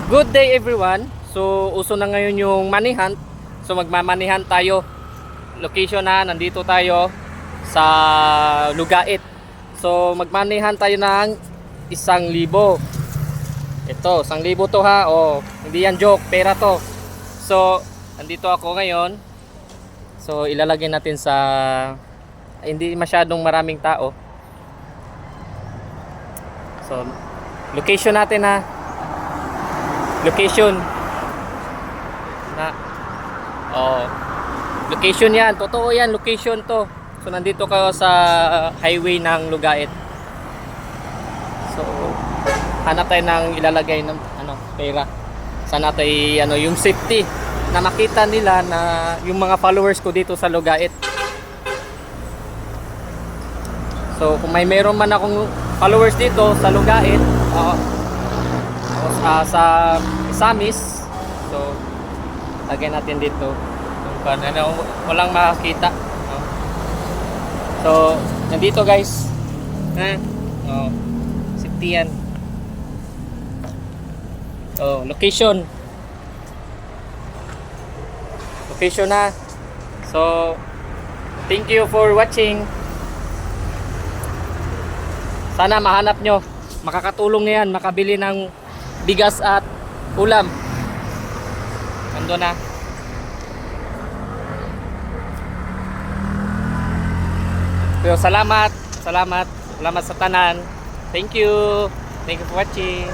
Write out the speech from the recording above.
Good day everyone. So uso na ngayon yung money hunt. So magma-money hunt tayo. Location na, nandito tayo sa Lugait. So mag-money hunt tayo ng 1,000. Ito, 1,000 to ha. Oh, hindi yan joke, pera to. So nandito ako ngayon. So ilalagay natin sa hindi masyadong maraming tao. So location natin ha. Location na location yan, totoo yan, location to. So nandito ka sa highway ng Lugait. So hanap tayo ng ilalagay ng pera. Sana tayo yung safety na makita nila na yung mga followers ko dito sa Lugait. So kung may meron man akong followers dito sa Lugait, sa Samis, so lagay natin dito kung walang makakita. So nandito guys, safety yan. Location na. So thank you for watching. Sana mahanap nyo, makakatulong na yan, makabili ng bigas at ulam. Ando na. So, salamat sa tanan. Thank you for watching.